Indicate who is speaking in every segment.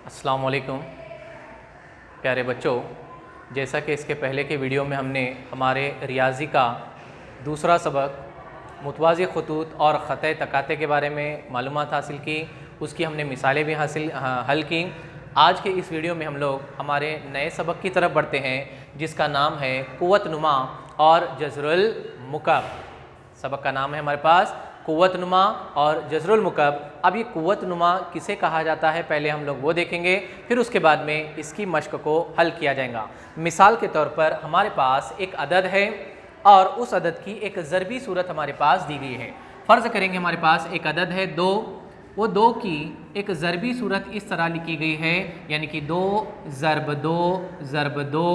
Speaker 1: अस्सलाम वालेकुम प्यारे बच्चों, जैसा कि इसके पहले के वीडियो में हमने हमारे रियाजी का दूसरा सबक मुतवाज़ी ख़ुतूत और ख़त तकाते के बारे में मालूमात हासिल की, उसकी हमने मिसालें भी हल की। आज के इस वीडियो में हम लोग हमारे नए सबक की तरफ बढ़ते हैं जिसका नाम है क़ुव्वत नुमा और जज़रुल मुकब। सबक का नाम है हमारे पास क़ुव्वत नुमा और जज़रुल मुकब। अब ये क़ुव्वत नुमा किसे कहा जाता है पहले हम लोग वो देखेंगे, फिर उसके बाद में इसकी मश्क को हल किया जाएगा। मिसाल के तौर पर हमारे पास एक अदद है और उस अदद की एक ज़रबी सूरत हमारे पास दी गई है। फ़र्ज़ करेंगे हमारे पास एक अदद है 2, वो 2 की एक ज़रबी सूरत इस तरह लिखी गई है, यानी कि 2 ज़रब 2 ज़रब 2।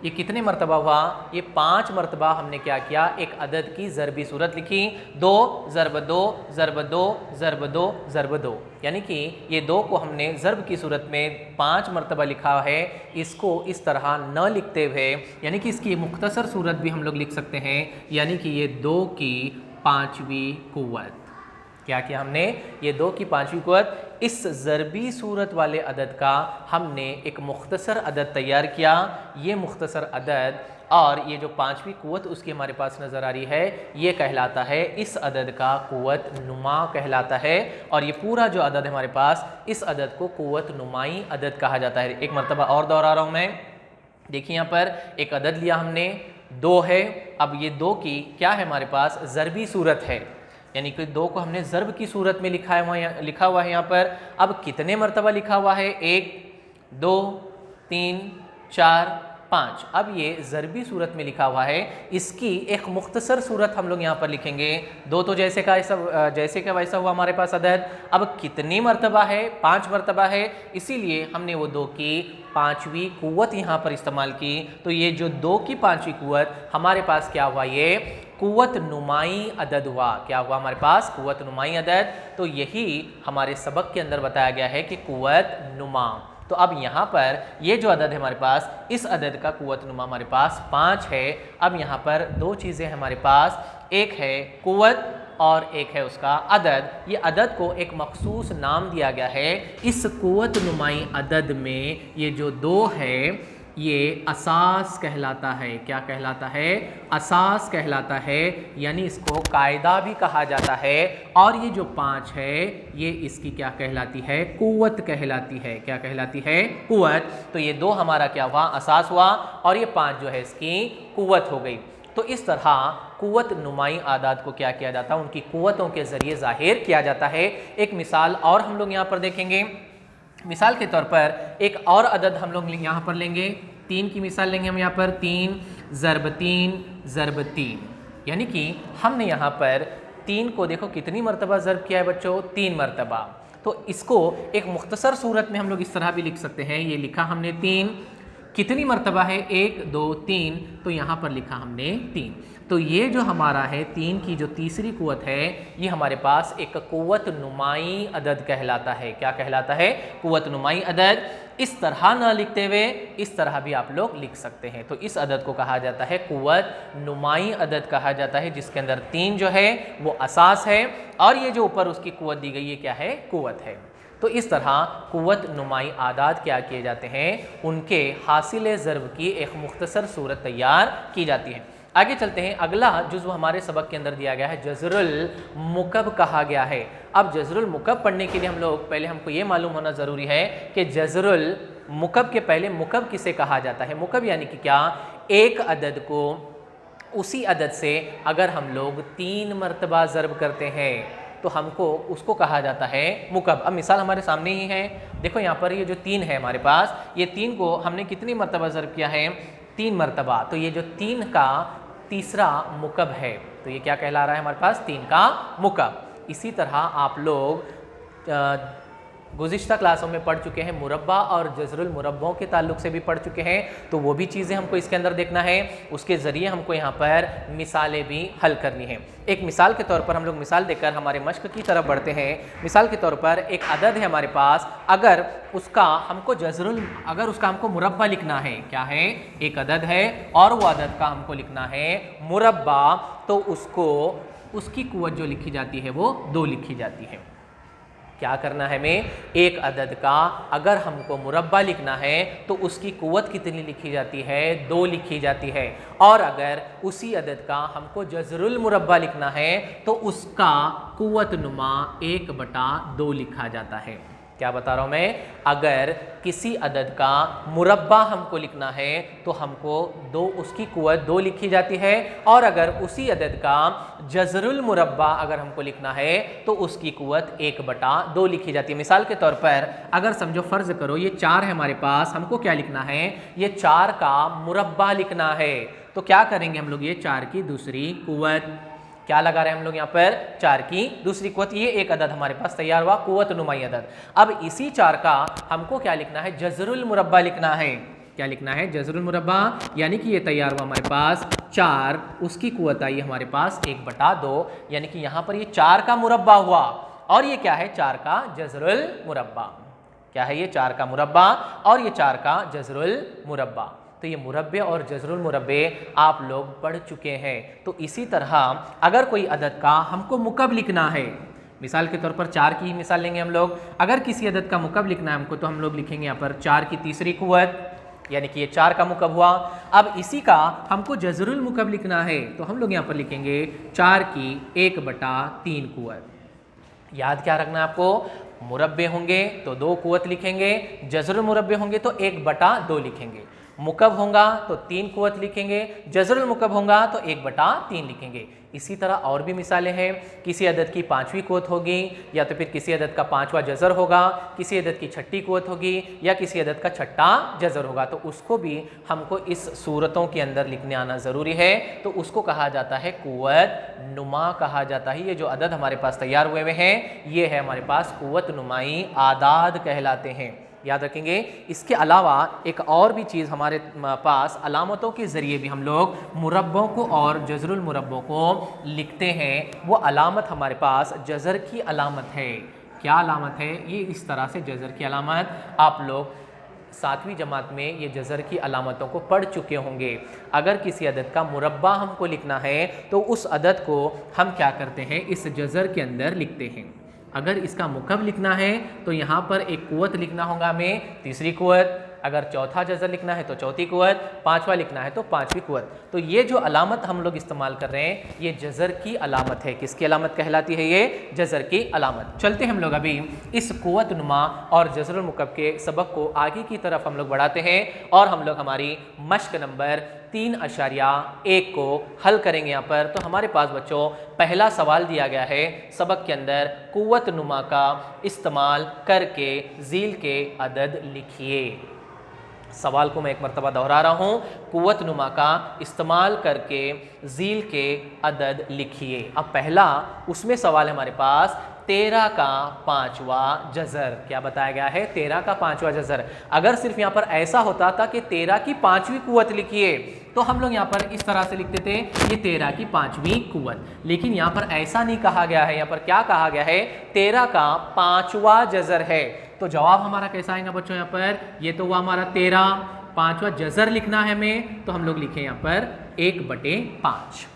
Speaker 1: ये कितने मरतबा हुआ? ये 5 मरतबा हमने क्या किया, एक अदद की ज़रबी सूरत लिखी। 2 ज़रब 2 ज़रब 2 ज़रब 2 ज़रब 2, यानी कि ये 2 को हमने ज़रब की सूरत में 5 मरतबा लिखा है। इसको इस तरह न लिखते हुए, यानी कि इसकी मुख्तसर सूरत भी हम लोग लिख सकते हैं, यानी कि ये 2 की 5वीं क़ुव्वत। क्या किया हमने? ये 2 की 5वीं क़ुव्वत, इस ज़रबी सूरत वाले अदद का हमने एक मुख्तसर अदद तैयार किया। ये मुख्तसर अदद और ये जो 5वीं क़ुव्वत उसकी हमारे पास नज़र आ रही है, ये कहलाता है, इस अदद का क़ुव्वत नुमा कहलाता है। और ये पूरा जो अदद है हमारे पास, इस अदद को क़ुव्वत नुमाई अदद कहा जाता है। एक मरतबा और दोहरा रहा हूँ मैं। देखिए यहाँ पर एक अदद लिया हमने, 2 है। अब ये 2 की क्या है हमारे पास, ज़रबी सूरत है, यानी कि 2 को हमने ज़रब की सूरत में लिखा हुआ है यहाँ पर। अब कितने मरतबा लिखा हुआ है? 1 2 3 4 5। अब ये ज़रबी सूरत में लिखा हुआ है, इसकी एक मुख्तसर सूरत हम लोग यहाँ पर लिखेंगे। 2 तो जैसे का वैसा हुआ हमारे पास अदद। अब कितनी मरतबा है? 5 मरतबा है, इसीलिए हमने वो 2 की 5वीं क़ुव्वत यहाँ पर इस्तेमाल की। तो ये जो 2 की 5वीं क़ुव्वत हमारे पास क्या हुआ, ये क़ुव्वत नुमाई अदद हुआ। क्या हुआ हमारे पास? क़ुव्वत नुमाई अदद। तो यही हमारे सबक के अंदर बताया गया है कि क़ुव्वत नुमा। तो अब यहाँ पर ये जो अदद है हमारे पास, इस अदद का क़ुव्वत नुमा हमारे पास 5 है। अब यहाँ पर 2 चीज़ें हमारे पास, एक है क़ुव्वत और एक है उसका अदद। ये अदद को एक मखसूस नाम दिया गया है। इस क़ुव्वत नुमाई अदद में ये जो 2 है, ये असास कहलाता है। क्या कहलाता है? असास कहलाता है, यानी इसको कायदा भी कहा जाता है। और ये जो 5 है, ये इसकी क्या कहलाती है? क़ुव्वत कहलाती है। क्या कहलाती है? क़ुव्वत। तो ये 2 हमारा क्या हुआ? असास हुआ, और ये 5 जो है इसकी क़ुव्वत हो गई। तो इस तरह क़ुव्वत नुमाई आदाद को क्या किया जाता है, उनकी क़ुव्वतों के ज़रिए ज़ाहिर किया जाता है। एक मिसाल और हम लोग यहाँ पर देखेंगे। मिसाल के तौर पर एक और अदद हम लोग यहाँ पर लेंगे, 3 की मिसाल लेंगे हम यहाँ पर। 3 ज़रब 3 ज़रब 3, यानी कि हमने यहाँ पर 3 को देखो कितनी मरतबा ज़रब किया है बच्चों, 3 मरतबा। तो इसको एक मुख्तसर सूरत में हम लोग इस तरह भी लिख सकते हैं। ये लिखा हमने 3, कितनी मरतबा है? 1 2 3, तो यहाँ पर लिखा हमने 3। तो ये जो हमारा है 3 की जो तीसरी क़ुव्वत है, ये हमारे पास एक क़ुव्वत नुमाई अदद कहलाता है। क्या कहलाता है? क़ुव्वत नुमाई अदद। इस तरह ना लिखते हुए इस तरह भी आप लोग लिख सकते हैं। तो इस अदद को कहा जाता है क़ुव्वत नुमाई अदद कहा जाता है, जिसके अंदर 3 जो है वो असास है, और ये जो ऊपर उसकी क़ुव्वत दी गई है क्या है? क़ुव्वत है। तो इस तरह क़ुव्वत नुमाई आदाद क्या किए जाते हैं, उनके हासिल ज़रब की एक मुख्तसर सूरत तैयार की जाती है। आगे चलते हैं। अगला जुज़्व हमारे सबक के अंदर दिया गया है, जज़रुल मुकब कहा गया है। अब जज़रुल मुकब पढ़ने के लिए हम लोग पहले हमको ये मालूम होना ज़रूरी है कि जज़रुल मुकब के पहले मुकब किसे कहा जाता है। मुकब यानी कि क्या? एक अदद को उसी अदद से अगर हम लोग 3 मरतबा ज़रब करते हैं तो हमको उसको कहा जाता है मुकब। अब मिसाल हमारे सामने ही है, देखो यहाँ पर ये जो 3 है हमारे पास, ये 3 को हमने कितनी मरतबा ज़रब किया है? 3 मरतबा। तो ये जो 3 का तीसरा मुकब है, तो ये क्या कहला रहा है हमारे पास? 3 का मुकब। इसी तरह आप लोग गुज़िश्ता क्लासों में पढ़ चुके हैं, मुरब्बा और जज़रुल मुरब्बों के ताल्लुक से भी पढ़ चुके हैं। तो वो भी चीज़ें हमको इसके अंदर देखना है, उसके ज़रिए हमको यहाँ पर मिसालें भी हल करनी है। एक मिसाल के तौर पर हम लोग मिसाल देकर हमारे मश्क की तरफ बढ़ते हैं। मिसाल के तौर पर एक अदद है हमारे पास, अगर उसका हमको मुरब्बा लिखना है, क्या है? एक अदद है और वो अदद का हमको लिखना है मुरब्बा, तो उसकी क़ुव्वत जो लिखी जाती है वो 2 लिखी जाती है। क्या करना है हमें, एक अदद का अगर हमको मुरब्बा लिखना है तो उसकी कुव्वत कितनी लिखी जाती है, 2 लिखी जाती है। और अगर उसी अदद का हमको जज़रुल मुरब्बा लिखना है तो उसका कुव्वत नुमा 1/2 लिखा जाता है। क्या बता रहा हूं मैं, अगर किसी अदद का मुरब्बा हमको लिखना है तो हमको उसकी कुव्वत 2 लिखी जाती है, और अगर उसी अदद का जज़रुल मुरब्बा अगर हमको लिखना है तो उसकी कुव्वत 1/2 लिखी जाती है। मिसाल के तौर पर अगर समझो, फर्ज करो ये 4 है हमारे पास, हमको क्या लिखना है, ये 4 का मुरब्बा लिखना है, तो क्या करेंगे हम लोग, ये 4 की दूसरी कुव्वत, क्या लगा रहे हैं हम लोग यहाँ पर, 4 की दूसरी कुव्वत, ये एक अदद हमारे पास तैयार हुआ, कुव्वत नुमाई अदद। अब इसी 4 का हमको क्या लिखना है, जज़रुल मुरब्बा लिखना है। क्या लिखना है, जज़रुल मुरब्बा, यानी कि ये तैयार हुआ हमारे पास 4, उसकी कुव्वत आई हमारे पास 1/2, यानी कि यहाँ पर ये 4 का मुरब्बा हुआ, और ये क्या है, 4 का जज़रुल मुरब्बा। क्या है ये, 4 का मुरब्बा और ये 4 का जज़रुल मुरब्बा। तो ये मुरब्बे और जज़रुल मुरब्बे आप लोग पढ़ चुके हैं। तो इसी तरह अगर कोई अदद का हमको मुकब लिखना है, मिसाल के तौर पर 4 की ही मिसाल लेंगे हम लोग, अगर किसी अदद का मुकब लिखना है हमको तो हम लोग लिखेंगे यहाँ पर 4 की तीसरी कुव्वत, यानी कि ये 4 का मुकब हुआ। अब इसी का हमको जज़रुल मुकब लिखना है तो हम लोग यहाँ पर लिखेंगे 4 की 1/3 कुव्वत। याद क्या रखना है आपको, मुरब्बे होंगे तो 2 कुव्वत लिखेंगे, जज़रुल मुरब्बे होंगे तो 1/2 लिखेंगे, मुकब होगा तो 3 कुव्वत लिखेंगे, जज़रुल मुकब होगा तो 1/3 लिखेंगे। इसी तरह और भी मिसालें हैं, किसी अदद की 5वीं कुव्वत होगी, या तो फिर किसी अदद का 5वां जज़र होगा, किसी अदद की 6ठी कुव्वत होगी, या किसी अदद का 6ठा जज़र होगा, तो उसको भी हमको इस सूरतों के अंदर लिखने आना ज़रूरी है। तो उसको कहा जाता है कुव्वत नुमा कहा जाता है। ये जो अदद हमारे पास तैयार हुए हुए हैं ये है हमारे पास कुव्वत नुमाई आदाद कहलाते हैं, याद रखेंगे। इसके अलावा एक और भी चीज़ हमारे पास अलामतों के ज़रिए भी हम लोग मुरब्बों को और जज़रुल मुरब्बों को लिखते हैं। वो अलामत हमारे पास जज़र की अलामत है। क्या अलामत है, ये इस तरह से जज़र की अलामत आप लोग 7वीं जमात में ये जज़र की अलामतों को पढ़ चुके होंगे। अगर किसी अदद का मुरब्बा हमको लिखना है तो उस अदद को हम क्या करते हैं, इस जज़र के अंदर लिखते हैं। अगर इसका मुकब लिखना है तो यहाँ पर एक कुव्वत लिखना होगा हमें, तीसरी कुव्वत, अगर चौथा जज़र लिखना है तो चौथी कुव्वत, 5वां लिखना है तो 5वीं कुव्वत। तो ये जो अलामत हम लोग इस्तेमाल कर रहे हैं ये जज़र की अलामत है। किसकी अलामत कहलाती है, ये जज़र की अलामत। चलते हम लोग अभी इस कुव्वत नुमा और जज़रुल मुकब के सबक को आगे की तरफ हम लोग बढ़ाते हैं और हम लोग हमारी मश्क नंबर 3.1 को हल करेंगे। यहाँ पर तो हमारे पास बच्चों पहला सवाल दिया गया है सबक के अंदर, कुव्वत नुमा का इस्तेमाल करके ज़ील के अदद लिखिए। सवाल को मैं एक मरतबा दोहरा रहा हूँ, कुव्वत नुमा का इस्तेमाल करके ज़ील के अदद लिखिए। अब पहला उसमें सवाल है हमारे पास 13 का 5वां जज़र। क्या बताया गया है, 13 का 5वां जज़र। अगर सिर्फ यहाँ पर ऐसा होता था कि 13 की 5वीं कुव्वत लिखिए तो हम लोग यहाँ पर इस तरह से लिखते थे, ये 13 की 5वीं कुव्वत। लेकिन यहाँ पर ऐसा नहीं कहा गया है। यहाँ पर क्या कहा गया है, 13 का 5वां जज़र है। तो जवाब हमारा कैसा आएगा बच्चों, यहाँ पर ये तो हुआ हमारा 13, 5वां जज़र लिखना है हमें, तो हम लोग लिखें यहाँ पर 1/5।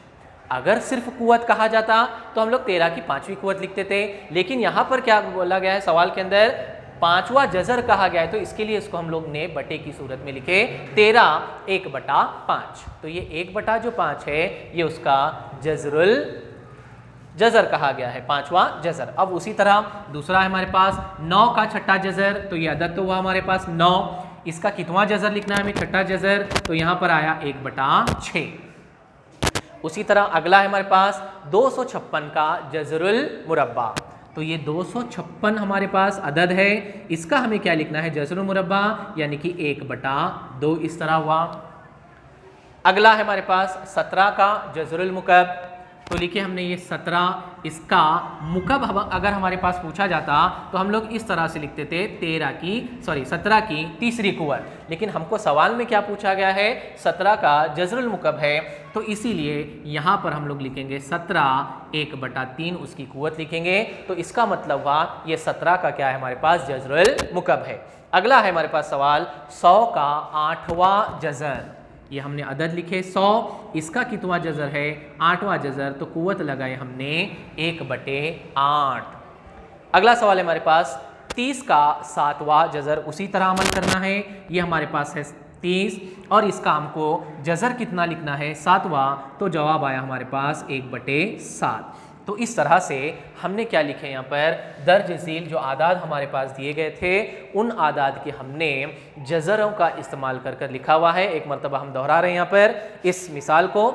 Speaker 1: अगर सिर्फ कुव्वत कहा जाता तो हम लोग 13 की 5वीं कुव्वत लिखते थे। लेकिन यहाँ पर क्या बोला गया है सवाल के अंदर, 5वां जज़र कहा गया है, तो इसके लिए इसको हम लोग ने बटे की सूरत में लिखे 13 1/5। तो ये 1/5 है ये उसका जज़र कहा गया है, 5वां जज़र। अब उसी तरह दूसरा है हमारे पास 9 का 6ठा जज़र। तो ये अदद तो हुआ हमारे पास 9, इसका कितवां जज़र लिखना है हमें, 6ठा जज़र। तो यहाँ पर आया 1/6। उसी तरह अगला है हमारे पास 256 का जज़रुल मुरब्बा। तो ये 256 हमारे पास अदद है, इसका हमें क्या लिखना है, जज़रुल मुरब्बा, यानी कि 1/2 इस तरह हुआ। अगला है हमारे पास 17 का जज़रुल मुकब। तो लिखिए हमने ये 17, इसका मुकब अगर हमारे पास पूछा जाता तो हम लोग इस तरह से लिखते थे 17 की तीसरी कुव्वत। लेकिन हमको सवाल में क्या पूछा गया है, 17 का जज़रुल मुकब है, तो इसीलिए यहाँ पर हम लोग लिखेंगे 17 1/3 उसकी कुव्वत लिखेंगे। तो इसका मतलब हुआ ये 17 का क्या है हमारे पास, जज़रुल मुकब है। अगला है हमारे पास सवाल 100 का 8वां जज़र। ये हमने अदद लिखे 100, इसका कितवां जज़र है, 8वां जज़र। तो कुव्वत लगाए हमने 1/8। अगला सवाल है हमारे पास 30 का 7वां जज़र उसी तरह अमल करना है। ये हमारे पास है 30 और इसका हमको जज़र कितना लिखना है 7वां, तो जवाब आया हमारे पास 1/7। तो इस तरह से हमने क्या लिखे यहाँ पर, दर्ज झील जो आदाद हमारे पास दिए गए थे उन आदाद के हमने जज़रों का इस्तेमाल कर कर लिखा हुआ है। एक मरतबा हम दोहरा रहे हैं यहाँ पर इस मिसाल को।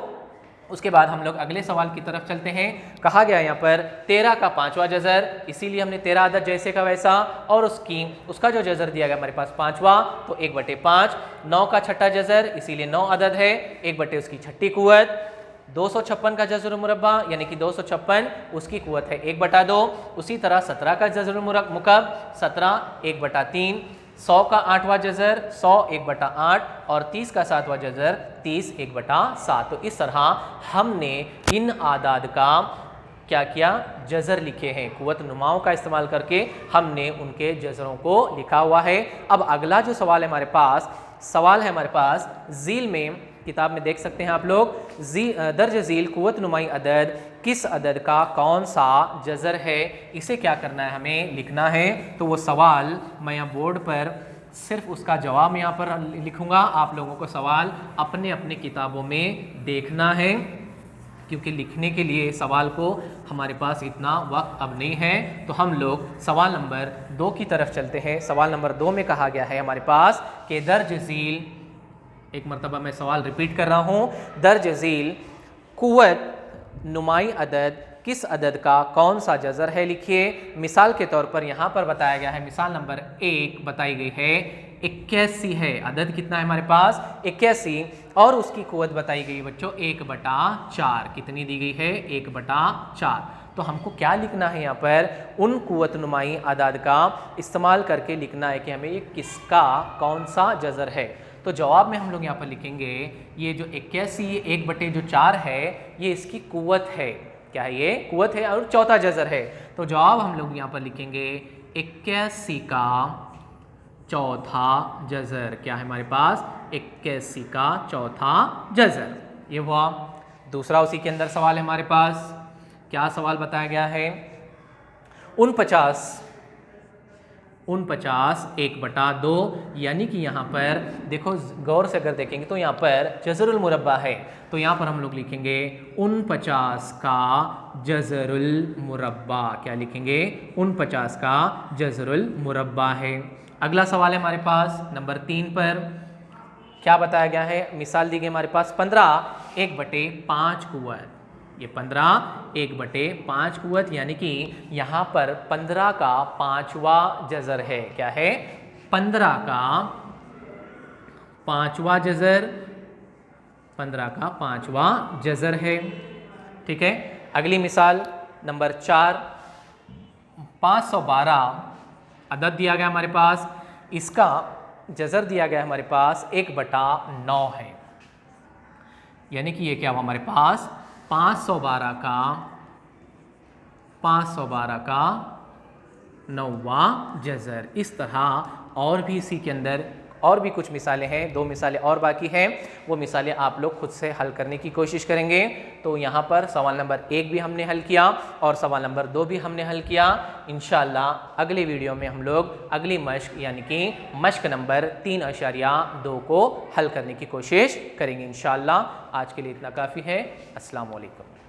Speaker 1: उसके बाद हम लोग अगले सवाल की तरफ चलते हैं। कहा गया यहाँ पर 13 का 5वां जज़र, इसीलिए हमने 13 अदद जैसे का वैसा, और उसका जो जज़र दिया गया हमारे पास 5वां, तो 1/5। 9 का 6ठा जज़र, इसीलिए 9 अदद है, 1/6 उसकी छठी कुव्वत। 256 का जज़र मुरब्बा यानी कि 256, उसकी कुव्वत है 1/2। उसी तरह 17 का जज़र मुकब 17, 1/3। 100 का 8वां जज़र 100, 1/8 और 30 का 7वां जज़र 30, 1/7। तो इस तरह हमने इन आदाद का क्या किया, जज़र लिखे हैं। कुव्वत नुमाओं का इस्तेमाल करके हमने उनके जज़रों को लिखा हुआ है। अब अगला जो सवाल है हमारे पास झील में, किताब में देख सकते हैं आप लोग, दर्ज झील कुव्वत नुमाई अदद किस अदद का कौन सा जज़र है, इसे क्या करना है, हमें लिखना है। तो वो सवाल मैं यहाँ बोर्ड पर सिर्फ उसका जवाब यहाँ पर लिखूँगा। आप लोगों को सवाल अपने अपने किताबों में देखना है, क्योंकि लिखने के लिए सवाल को हमारे पास इतना वक्त अब नहीं है। तो हम लोग सवाल नंबर 2 की तरफ चलते हैं। सवाल नंबर 2 में कहा गया है हमारे पास कि दर्ज झील, एक मरतबा मैं सवाल रिपीट कर रहा हूँ, दर्ज झील कुव्वत नुमाई अदद किस अदद का कौन सा जज़र है, लिखिए। मिसाल के तौर पर यहाँ पर बताया गया है, मिसाल नंबर 1 बताई गई है 81 है। अदद कितना है हमारे पास 81, और उसकी कुव्वत बताई गई है बच्चों 1/4। कितनी दी गई है 1/4। तो हमको क्या लिखना है यहाँ पर, उन कुव्वत नुमाई आदाद का इस्तेमाल करके लिखना है कि हमें ये किसका कौन सा जज़र है। तो जवाब में हम लोग यहाँ पर लिखेंगे ये जो 81 1/4 है, ये इसकी कुव्वत है। क्या है ये, कुव्वत है और चौथा जज़र है। तो जवाब हम लोग यहाँ पर लिखेंगे 81 का चौथा जज़र। क्या है हमारे पास 81 का चौथा जज़र। ये हुआ। दूसरा उसी के अंदर सवाल है हमारे पास। क्या सवाल बताया गया है, 49 1/2, यानी कि यहाँ पर देखो गौर से अगर देखेंगे तो यहाँ पर जज़रुल मुरब्बा है, तो यहाँ पर हम लोग लिखेंगे 49 का जज़रुल मुरब्बा। क्या लिखेंगे, 49 का जज़रुल मुरब्बा है। अगला सवाल है हमारे पास नंबर 3 पर। क्या बताया गया है, मिसाल दी गई हमारे पास 15 1/5 कुव्वत। ये 15 1/5 कुव्वत, यानी कि यहाँ पर 15 का 5वां जज़र है। क्या है, 15 का 5वां जज़र, 15 का 5वां जज़र है। ठीक है। अगली मिसाल नंबर 4, 512 अदद दिया गया हमारे पास, इसका जज़र दिया गया हमारे पास 1/9 है। यानी कि ये क्या हुआ हमारे पास 512 का 9वां जज़र। इस तरह और भी इसी के अंदर और भी कुछ मिसालें हैं, 2 मिसालें और बाकी हैं, वो मिसालें आप लोग खुद से हल करने की कोशिश करेंगे। तो यहाँ पर सवाल नंबर 1 भी हमने हल किया और सवाल नंबर 2 भी हमने हल किया। इंशाअल्लाह अगले वीडियो में हम लोग अगली मश्क यानी कि मश्क नंबर 3.2 को हल करने की कोशिश करेंगे इंशाअल्लाह। आज के लिए इतना काफ़ी है। अस्सलाम वालेकुम।